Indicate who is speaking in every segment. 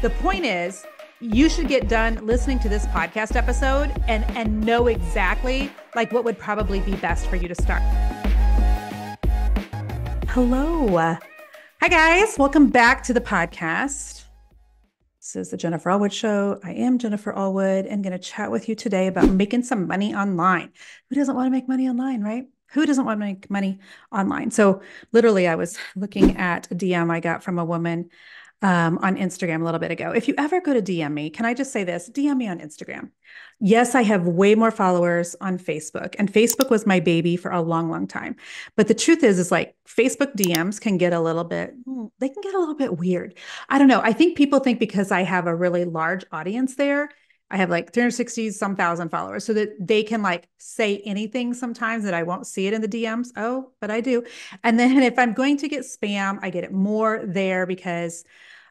Speaker 1: The point is, you should get done listening to this podcast episode and know exactly like what would probably be best for you to start. Hello. Hi, guys. Welcome back to the podcast. This is the Jennifer Allwood Show. I am Jennifer Allwood and going to chat with you today about making some money online. Who doesn't want to make money online, right? Who doesn't want to make money online? So literally, I was looking at a DM I got from a woman on Instagram a little bit ago. If you ever go to DM me, can I just say this? DM me on Instagram. Yes, I have way more followers on Facebook, and Facebook was my baby for a long, long time. But the truth is like Facebook DMs can get a little bit, they can get a little bit weird. I don't know. I think people think because I have a really large audience there, I have like 360 some thousand followers, so that they can like say anything sometimes that I won't see it in the DMs. Oh, but I do. And then if I'm going to get spam, I get it more there because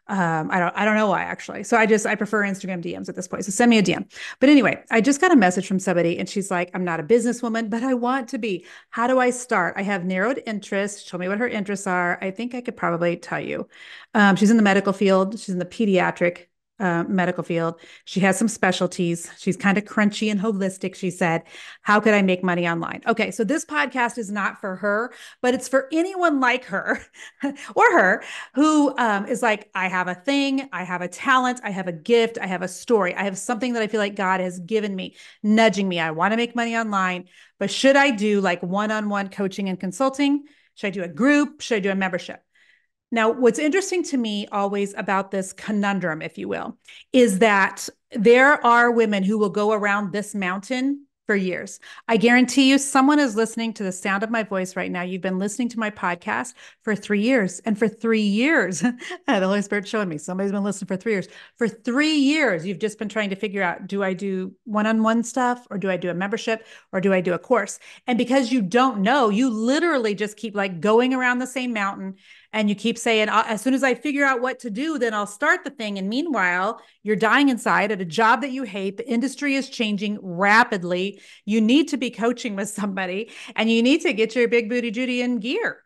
Speaker 1: I don't know why actually. So I prefer Instagram DMs at this point. So send me a DM. But anyway, I just got a message from somebody and she's like, I'm not a businesswoman, but I want to be. How do I start? I have narrowed interests. Show me what her interests are. I think I could probably tell you. She's in the medical field. She's in the pediatric medical field. She has some specialties. She's kind of crunchy and holistic. She said, how could I make money online? Okay. So this podcast is not for her, but it's for anyone like her or her who is like, I have a thing, I have a talent, I have a gift, I have a story, I have something that I feel like God has given me, nudging me. I want to make money online, but should I do like one-on-one coaching and consulting? Should I do a group? Should I do a membership? Now, what's interesting to me always about this conundrum, if you will, is that there are women who will go around this mountain for years. I guarantee you someone is listening to the sound of my voice right now. You've been listening to my podcast for 3 years. And for 3 years, the Holy Spirit showing me somebody's been listening for 3 years. For 3 years, you've just been trying to figure out, do I do one-on-one stuff or do I do a membership or do I do a course? And because you don't know, you literally just keep like going around the same mountain. And you keep saying, as soon as I figure out what to do, then I'll start the thing. And meanwhile, you're dying inside at a job that you hate. The industry is changing rapidly. You need to be coaching with somebody and you need to get your big booty Judy in gear.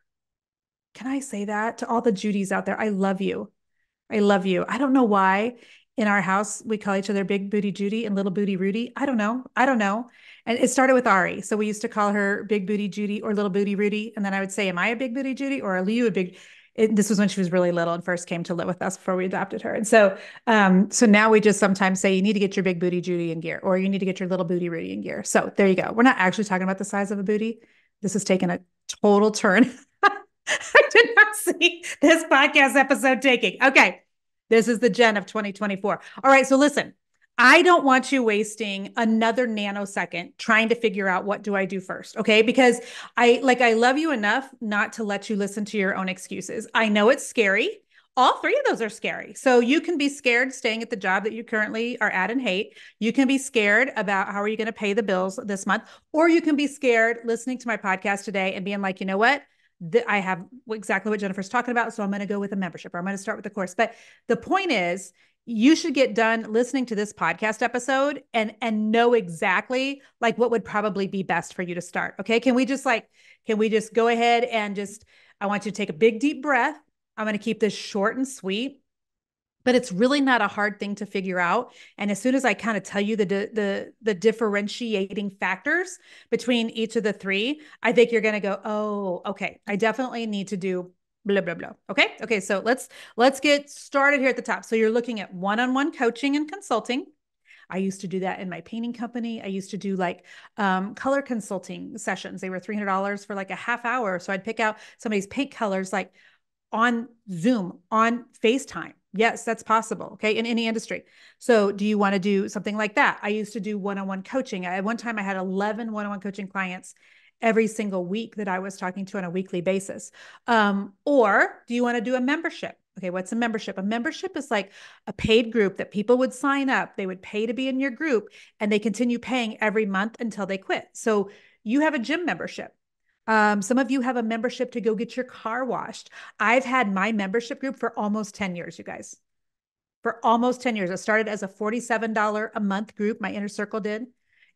Speaker 1: Can I say that to all the Judys out there? I love you. I love you. I don't know why in our house we call each other big booty Judy and little booty Rudy. I don't know. And it started with Ari. So we used to call her big booty Judy or little booty Rudy. And then I would say, am I a big booty Judy or are you a big? This was when she was really little and first came to live with us before we adopted her. And so now we just sometimes say you need to get your big booty Judy in gear, or you need to get your little booty Rudy in gear. So there you go. We're not actually talking about the size of a booty. This has taken a total turn. I did not see this podcast episode taking. Okay. This is the Jen of 2024. All right. So listen, I don't want you wasting another nanosecond trying to figure out what do I do first. Okay. Because I love you enough not to let you listen to your own excuses. I know it's scary. All three of those are scary. So you can be scared staying at the job that you currently are at and hate. You can be scared about how are you going to pay the bills this month, or you can be scared listening to my podcast today and being like, you know what? I have exactly what Jennifer's talking about. So I'm going to go with a membership or I'm going to start with the course. But the point is, you should get done listening to this podcast episode and know exactly like what would probably be best for you to start. Okay. Can we just go ahead and I want you to take a big, deep breath. I'm going to keep this short and sweet, but it's really not a hard thing to figure out. And as soon as I kind of tell you the differentiating factors between each of the three, I think you're going to go, oh, okay, I definitely need to do blah, blah, blah. Okay. Okay. So let's get started here at the top. So you're looking at one-on-one coaching and consulting. I used to do that in my painting company. I used to do like color consulting sessions. They were $300 for like a half hour. So I'd pick out somebody's paint colors like on Zoom, on FaceTime. Yes, that's possible. Okay. In any industry. So do you want to do something like that? I used to do one-on-one coaching. At one time I had 11 one-on-one coaching clients every single week that I was talking to on a weekly basis. Or do you want to do a membership? Okay, what's a membership? A membership is like a paid group that people would sign up. They would pay to be in your group and they continue paying every month until they quit. So you have a gym membership. Some of you have a membership to go get your car washed. I've had my membership group for almost 10 years, you guys. For almost 10 years. It started as a $47 a month group. My inner circle did.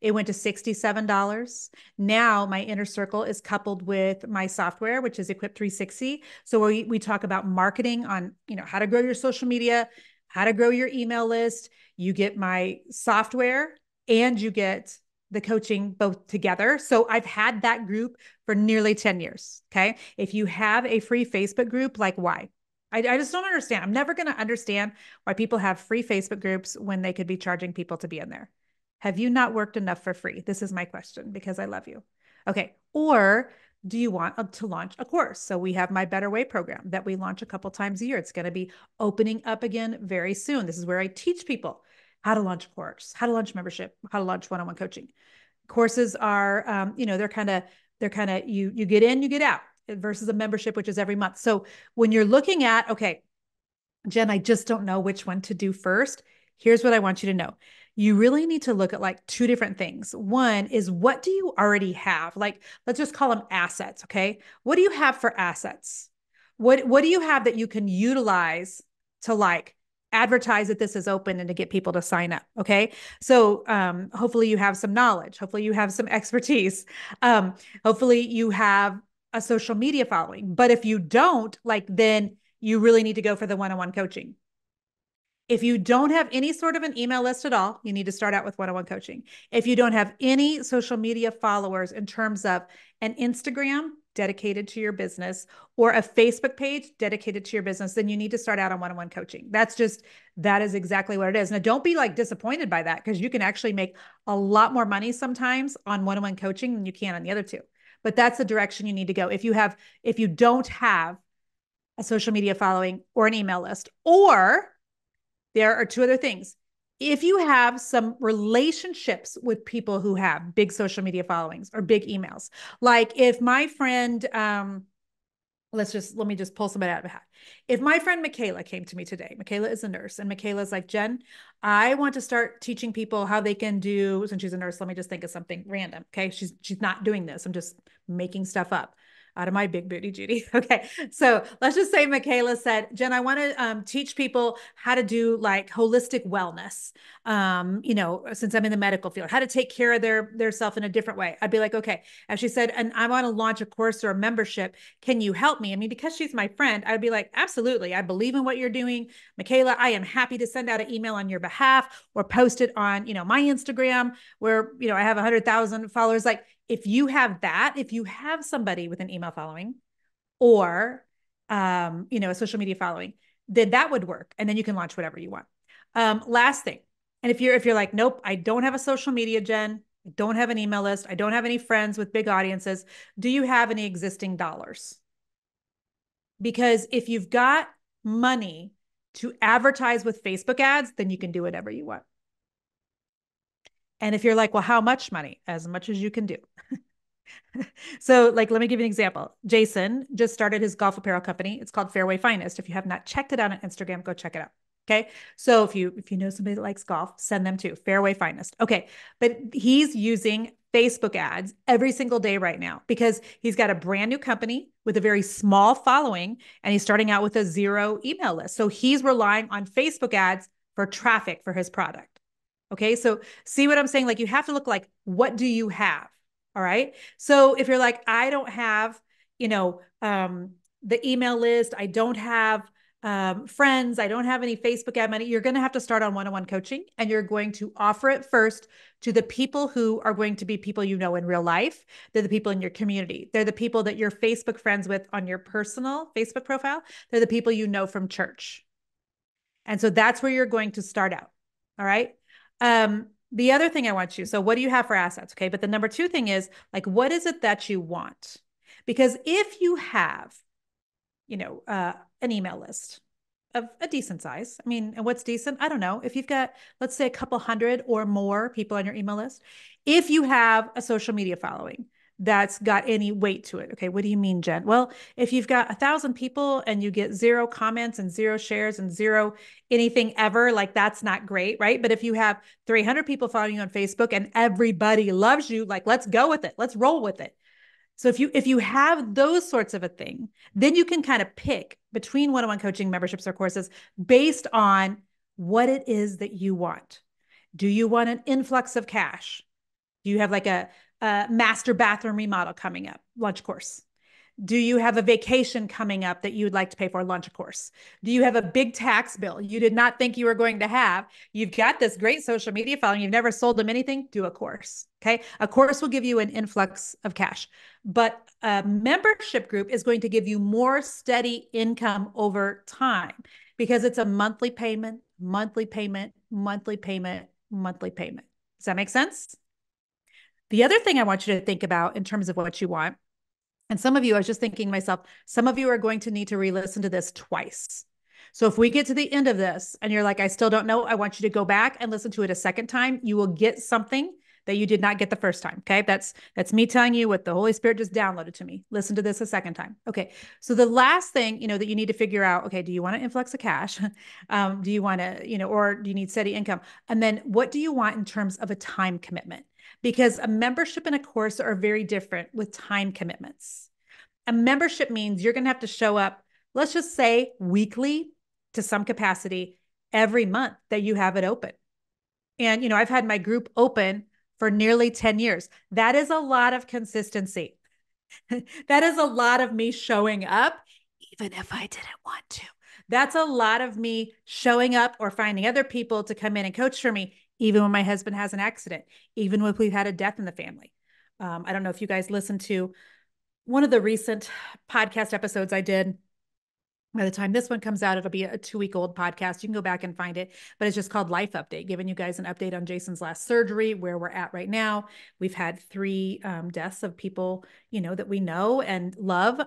Speaker 1: It went to $67. Now my inner circle is coupled with my software, which is Equip 360. So we talk about marketing on, how to grow your social media, how to grow your email list. You get my software and you get the coaching both together. So I've had that group for nearly 10 years. Okay. If you have a free Facebook group, like why? I just don't understand. I'm never going to understand why people have free Facebook groups when they could be charging people to be in there. Have you not worked enough for free? This is my question because I love you. Okay. Or do you want to launch a course? So we have my Better Way program that we launch a couple times a year. It's going to be opening up again very soon. This is where I teach people how to launch a course, how to launch membership, how to launch one-on-one coaching. Courses are, they're kind of you get in, you get out versus a membership, which is every month. So when you're looking at, okay, Jen, I just don't know which one to do first. Here's what I want you to know. You really need to look at like two different things. One is, what do you already have? Like, let's just call them assets. Okay. What do you have for assets? What do you have that you can utilize to like advertise that this is open and to get people to sign up? Okay. So hopefully you have some knowledge. Hopefully you have some expertise. Hopefully you have a social media following. But if you don't, like, then you really need to go for the one-on-one coaching. If you don't have any sort of an email list at all, you need to start out with one-on-one coaching. If you don't have any social media followers in terms of an Instagram dedicated to your business or a Facebook page dedicated to your business, then you need to start out on one-on-one coaching. That is exactly what it is. Now, don't be like disappointed by that, because you can actually make a lot more money sometimes on one-on-one coaching than you can on the other two. But that's the direction you need to go. If you don't have a social media following or an email list, or there are two other things. If you have some relationships with people who have big social media followings or big emails, like if my friend, let me just pull somebody out of a hat. If my friend Michaela came to me today, Michaela is a nurse, and Michaela's like, Jen, I want to start teaching people how they can do, since she's a nurse, let me just think of something random. Okay. She's not doing this. I'm just making stuff up out of my big booty Judy. Okay. So let's just say Michaela said, Jen, I want to teach people how to do like holistic wellness. Since I'm in the medical field, how to take care of their self in a different way. I'd be like, okay. And she said, and I want to launch a course or a membership. Can you help me? I mean, because she's my friend, I'd be like, absolutely. I believe in what you're doing. Michaela, I am happy to send out an email on your behalf or post it on, my Instagram where, I have 100,000 followers. Like, if you have that, if you have somebody with an email following or, a social media following, then that would work. And then you can launch whatever you want. Last thing. And if you're like, nope, I don't have a social media, Jen, I don't have an email list, I don't have any friends with big audiences, do you have any existing dollars? Because if you've got money to advertise with Facebook ads, then you can do whatever you want. And if you're like, well, how much money? As much as you can do. So like, let me give you an example. Jason just started his golf apparel company. It's called Fairway Finest. If you have not checked it out on Instagram, go check it out. Okay. So if you know somebody that likes golf, send them to Fairway Finest. Okay. But he's using Facebook ads every single day right now because he's got a brand new company with a very small following and he's starting out with a zero email list. So he's relying on Facebook ads for traffic for his product. Okay. So see what I'm saying? Like, you have to look like, what do you have? All right. So if you're like, I don't have, the email list, I don't have friends, I don't have any Facebook ad money, you're going to have to start on one-on-one coaching, and you're going to offer it first to the people who are going to be people you know in real life. They're the people in your community. They're the people that you're Facebook friends with on your personal Facebook profile. They're the people you know from church. And so that's where you're going to start out. All right. The other thing I want you, so what do you have for assets? Okay. But the number two thing is like, what is it that you want? Because if you have, an email list of a decent size, I mean, and what's decent? I don't know. If you've got, let's say, a couple hundred or more people on your email list, if you have a social media following that's got any weight to it. Okay. What do you mean, Jen? Well, if you've got 1,000 people and you get 0 comments and 0 shares and 0 anything ever, like, that's not great. Right. But if you have 300 people following you on Facebook and everybody loves you, like, let's go with it. Let's roll with it. So if you have those sorts of a thing, then you can kind of pick between one-on-one coaching memberships or courses based on what it is that you want. Do you want an influx of cash? Do you have like a master bathroom remodel coming up, launch course? Do you have a vacation coming up that you would like to pay for? Launch a course. Do you have a big tax bill you did not think you were going to have? You've got this great social media following. You've never sold them anything. Do a course. Okay. A course will give you an influx of cash, but a membership group is going to give you more steady income over time because it's a monthly payment, monthly payment, monthly payment, monthly payment. Does that make sense? The other thing I want you to think about in terms of what you want, and some of you, I was just thinking to myself, some of you are going to need to re-listen to this twice. So if we get to the end of this and you're like, I still don't know, I want you to go back and listen to it a second time. You will get something that you did not get the first time. Okay. That's me telling you what the Holy Spirit just downloaded to me. Listen to this a second time. Okay. So the last thing, that you need to figure out, okay, do you want an influx of cash? Do you want to, or do you need steady income? And then what do you want in terms of a time commitment? Because a membership and a course are very different with time commitments. A membership means you're going to have to show up, let's just say weekly to some capacity every month that you have it open. And, I've had my group open for nearly 10 years. That is a lot of consistency. That is a lot of me showing up, even if I didn't want to. That's a lot of me showing up or finding other people to come in and coach for me, even when my husband has an accident, even when we've had a death in the family. I don't know if you guys listened to one of the recent podcast episodes I did. By the time this one comes out, it'll be a 2-week-old podcast. You can go back and find it, but it's just called Life Update, giving you guys an update on Jason's last surgery, where we're at right now. We've had 3 deaths of people, that we know and love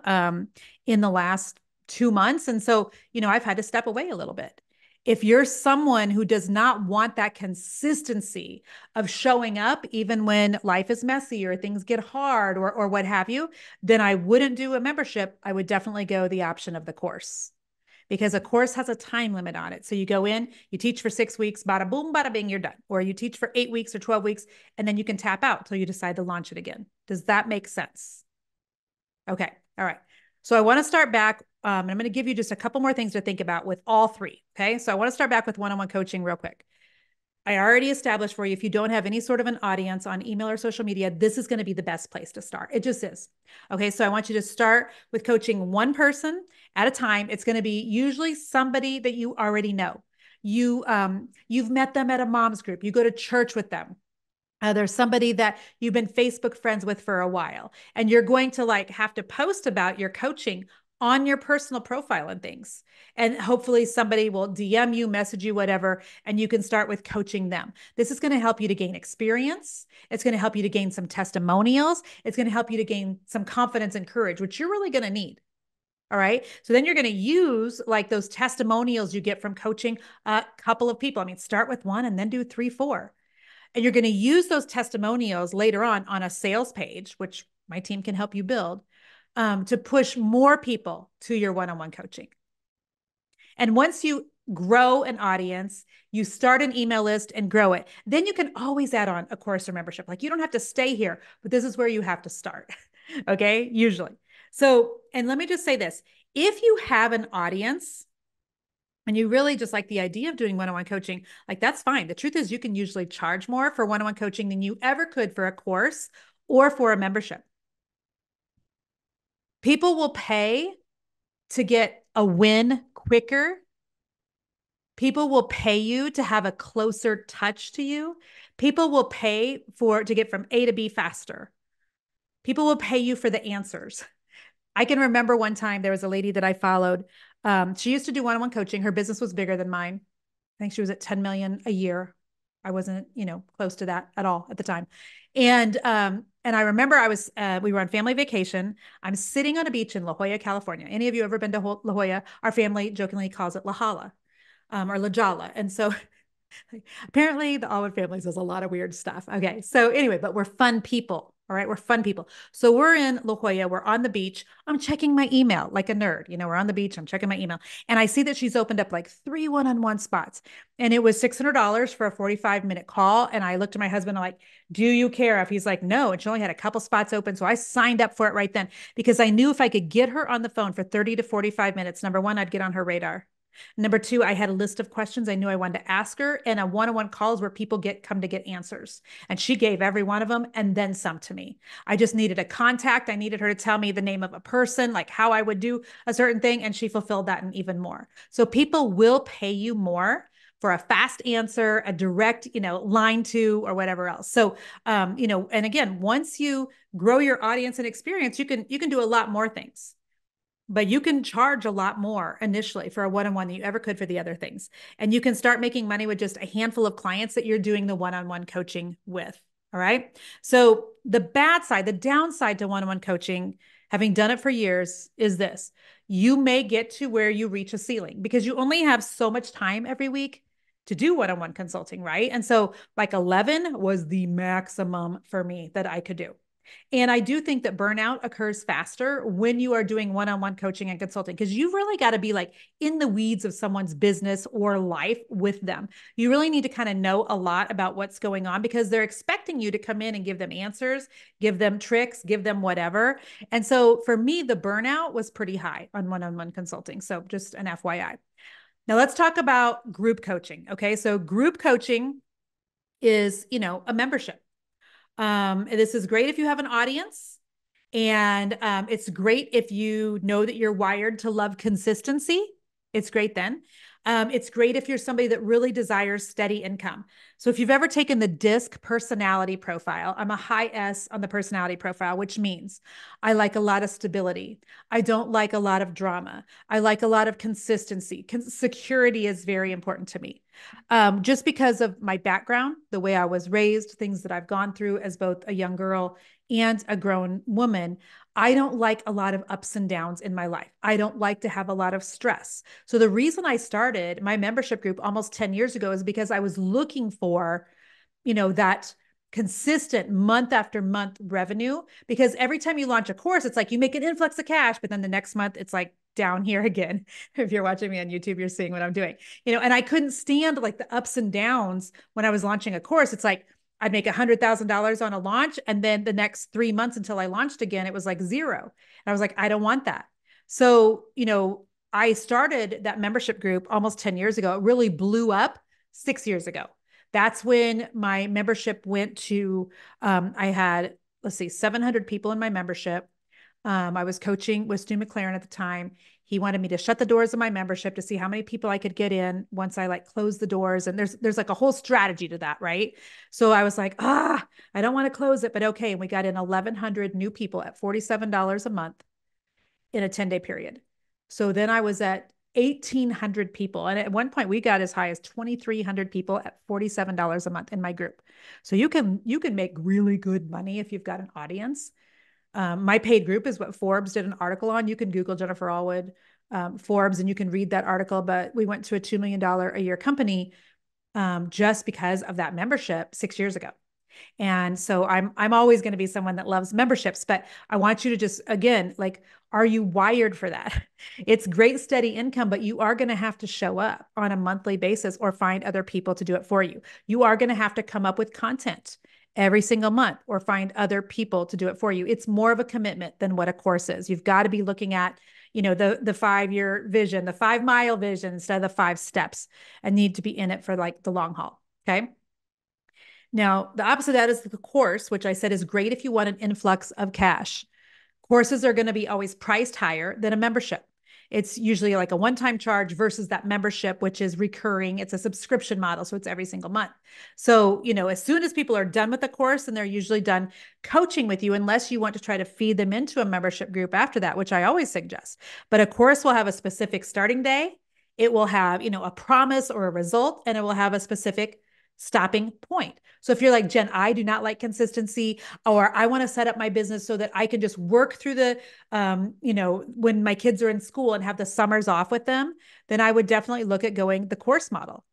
Speaker 1: in the last 2 months. And so, I've had to step away a little bit. If you're someone who does not want that consistency of showing up, even when life is messy or things get hard or what have you, then I wouldn't do a membership. I would definitely go the option of the course, because a course has a time limit on it. So you go in, you teach for 6 weeks, bada boom, bada bing, you're done. Or you teach for 8 weeks or 12 weeks, and then you can tap out till you decide to launch it again. Does that make sense? Okay. All right. So I want to start back. And I'm going to give you just a couple more things to think about with all 3. Okay. So I want to start back with one-on-one coaching real quick. I already established for you, if you don't have any sort of an audience on email or social media, this is going to be the best place to start. It just is. Okay. So I want you to start with coaching one person at a time. It's going to be usually somebody that you already know. You've met them at a mom's group. You go to church with them. There's somebody that you've been Facebook friends with for a while, and you're going to have to post about your coaching on your personal profile and things. And hopefully somebody will DM you, message you, whatever, and you can start with coaching them. This is going to help you to gain experience. It's going to help you to gain some testimonials. It's going to help you to gain some confidence and courage, which you're really going to need. All right. So then you're going to use those testimonials you get from coaching a couple of people. I mean, start with 1 and then do 3, 4. And you're going to use those testimonials later on a sales page, which my team can help you build, to push more people to your one-on-one coaching. And once you grow an audience, you start an email list and grow it, then you can always add on a course or membership. You don't have to stay here, but this is where you have to start. Okay, usually. So, and let me just say this, if you have an audience and you really just like the idea of doing one-on-one coaching, that's fine. The truth is you can usually charge more for one-on-one coaching than you ever could for a course or for a membership. People will pay to get a win quicker. People will pay you to have a closer touch to you. People will pay to get from A to B faster. People will pay you for the answers. I can remember one time there was a lady that I followed. She used to do one-on-one coaching. Her business was bigger than mine. I think she was at 10 million a year. I wasn't, close to that at all at the time. And I remember we were on family vacation. I'm sitting on a beach in La Jolla, California. Any of you ever been to La Jolla? Our family jokingly calls it La Jolla, or La Jolla. And so apparently the Allwood family says a lot of weird stuff. Okay. So anyway, but we're fun people. All right. We're fun people. So we're in La Jolla. We're on the beach. I'm checking my email like a nerd. We're on the beach. I'm checking my email. And I see that she's opened up 3 one-on-one spots. And it was $600 for a 45-minute call. And I looked at my husband, I'm like, do you care if? He's like, no. And she only had a couple spots open. So I signed up for it right then, because I knew if I could get her on the phone for 30 to 45 minutes, number one, I'd get on her radar. Number two, I had a list of questions I knew I wanted to ask her, and a one-on-one calls where people come to get answers. And she gave every one of them and then some to me. I just needed a contact. I needed her to tell me the name of a person, like how I would do a certain thing. And she fulfilled that and even more. So people will pay you more for a fast answer, a direct, line to, or whatever else. So, and again, once you grow your audience and experience, you can do a lot more things, but you can charge a lot more initially for a one-on-one than you ever could for the other things. And you can start making money with just a handful of clients that you're doing the one-on-one coaching with. All right. So the bad side, the downside to one-on-one coaching, having done it for years, is this: you may get to where you reach a ceiling because you only have so much time every week to do one-on-one consulting, right? And so like 11 was the maximum for me that I could do. And I do think that burnout occurs faster when you are doing one-on-one coaching and consulting, because you've really got to be like in the weeds of someone's business or life with them. You really need to kind of know a lot about what's going on because they're expecting you to come in and give them answers, give them tricks, give them whatever. And so for me, the burnout was pretty high on one-on-one consulting. So just an FYI. Now let's talk about group coaching. Okay. So group coaching is, a membership. This is great if you have an audience, and it's great if you know that you're wired to love consistency. It's great then. It's great if you're somebody that really desires steady income. So if you've ever taken the DISC personality profile, I'm a high S on the personality profile, which means I like a lot of stability. I don't like a lot of drama. I like a lot of consistency. Security is very important to me. Just because of my background, the way I was raised, things that I've gone through as both a young girl and a grown woman, I don't like a lot of ups and downs in my life. I don't like to have a lot of stress. So the reason I started my membership group almost 10 years ago is because I was looking for, that consistent month after month revenue. Because every time you launch a course, it's like you make an influx of cash, but then the next month it's like down here again. If you're watching me on YouTube, you're seeing what I'm doing, and I couldn't stand like the ups and downs when I was launching a course. It's like I'd make $100,000 on a launch, and then the next 3 months until I launched again, it was like zero. And I was like, I don't want that. So, I started that membership group almost 10 years ago. It really blew up 6 years ago. That's when my membership went to, I had, 700 people in my membership. I was coaching with Stu McLaren at the time. He wanted me to shut the doors of my membership to see how many people I could get in once I close the doors. And there's like a whole strategy to that, right? So I was like, I don't want to close it, but okay. And we got in 1,100 new people at $47 a month in a 10-day period. So then I was at 1,800 people. And at one point we got as high as 2,300 people at $47 a month in my group. So you can make really good money if you've got an audience. My paid group is what Forbes did an article on. You can Google Jennifer Allwood, Forbes, and you can read that article. But we went to a $2 million a year company just because of that membership 6 years ago. And so I'm always going to be someone that loves memberships, but I want you to just, again, are you wired for that? It's great, steady income, but you are going to have to show up on a monthly basis or find other people to do it for you. You are going to have to come up with content every single month or find other people to do it for you. It's more of a commitment than what a course is. You've got to be looking at, the 5-year vision, the 5-mile vision instead of the 5 steps, and need to be in it for the long haul. Okay. Now, the opposite of that is the course, which I said is great if you want an influx of cash. Courses are going to be always priced higher than a membership. It's usually like a one-time charge versus that membership, which is recurring. It's a subscription model, so it's every single month. So, as soon as people are done with the course, and they're usually done coaching with you, unless you want to try to feed them into a membership group after that, which I always suggest. But a course will have a specific starting day. It will have, a promise or a result, and it will have a specific stopping point. So if you're like, Jen, I do not like consistency, or I want to set up my business so that I can just work through the, when my kids are in school and have the summers off with them, then I would definitely look at going the course model.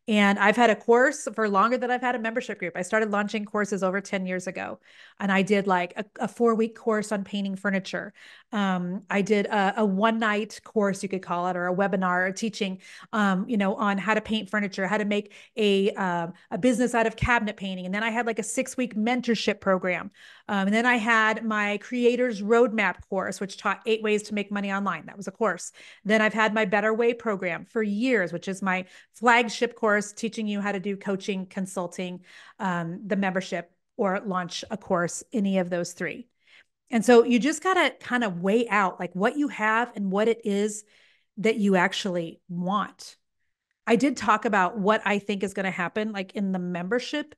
Speaker 1: And I've had a course for longer than I've had a membership group. I started launching courses over 10 years ago. And I did like a 4-week course on painting furniture. I did a one-night course, you could call it, or a webinar, or teaching, on how to paint furniture, how to make a business out of cabinet painting. And then I had like a 6-week mentorship program. And then I had my Creators Roadmap course, which taught 8 ways to make money online. That was a course. Then I've had my Better Way program for years, which is my flagship course teaching you how to do coaching, consulting, the membership, or launch a course, any of those 3. And so you just got to kind of weigh out like what you have and what it is that you actually want. I did talk about what I think is going to happen like in the membership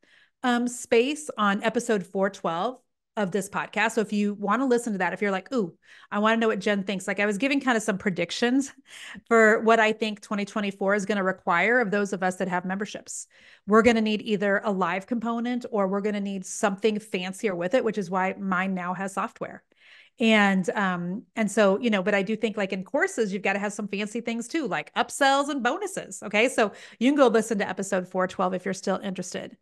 Speaker 1: space on episode 412 of this podcast. So if you want to listen to that, if you're like, ooh, I want to know what Jen thinks, like I was giving kind of some predictions for what I think 2024 is going to require of those of us that have memberships. We're going to need either a live component or we're going to need something fancier with it, which is why mine now has software. And so, but I do think like in courses, you've got to have some fancy things too, like upsells and bonuses. Okay. So you can go listen to episode 412 if you're still interested.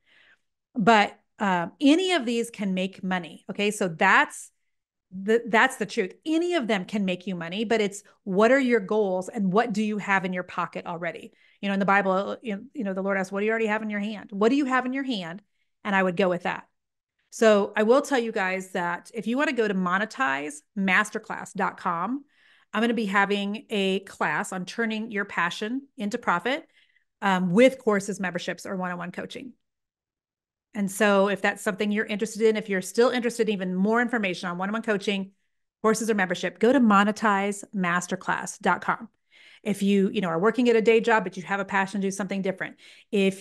Speaker 1: But any of these can make money. Okay. So that's the truth. Any of them can make you money, but it's what are your goals and what do you have in your pocket already? In the Bible, the Lord asks, what do you already have in your hand? What do you have in your hand? And I would go with that. So I will tell you guys that if you want to go to monetizemasterclass.com, I'm going to be having a class on turning your passion into profit with courses, memberships, or one-on-one coaching. And so if that's something you're interested in, if you're still interested in even more information on one-on-one coaching, courses, or membership, go to monetizemasterclass.com. If you are working at a day job, but you have a passion to do something different. If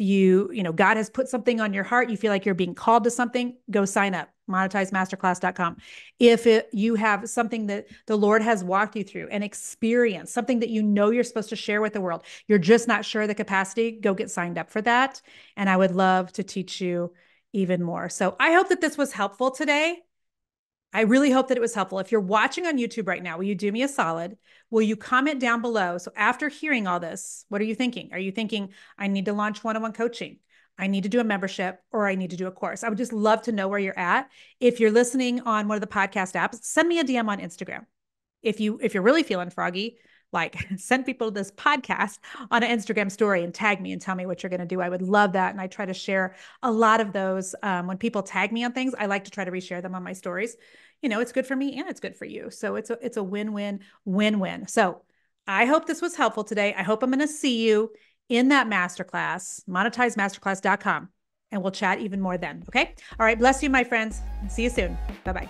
Speaker 1: God has put something on your heart, you feel like you're being called to something, go sign up, monetizemasterclass.com. If you have something that the Lord has walked you through, an experience, something that you're supposed to share with the world, you're just not sure of the capacity, go get signed up for that. And I would love to teach you even more. So I hope that this was helpful today. I really hope that it was helpful. If you're watching on YouTube right now, will you do me a solid? Will you comment down below? So after hearing all this, what are you thinking? Are you thinking, I need to launch one-on-one coaching? I need to do a membership, or I need to do a course? I would just love to know where you're at. If you're listening on one of the podcast apps, send me a DM on Instagram. If you're really feeling froggy, like send people this podcast on an Instagram story and tag me and tell me what you're going to do. I would love that. And I try to share a lot of those. When people tag me on things, I like to try to reshare them on my stories. It's good for me and it's good for you. So it's a win-win, win-win. So I hope this was helpful today. I hope I'm going to see you in that masterclass, monetizemasterclass.com, and we'll chat even more then. Okay. All right. Bless you, my friends. See you soon. Bye-bye.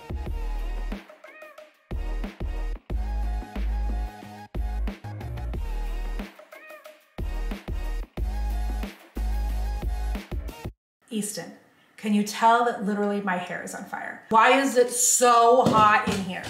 Speaker 1: Easton, can you tell that literally my hair is on fire? Why is it so hot in here?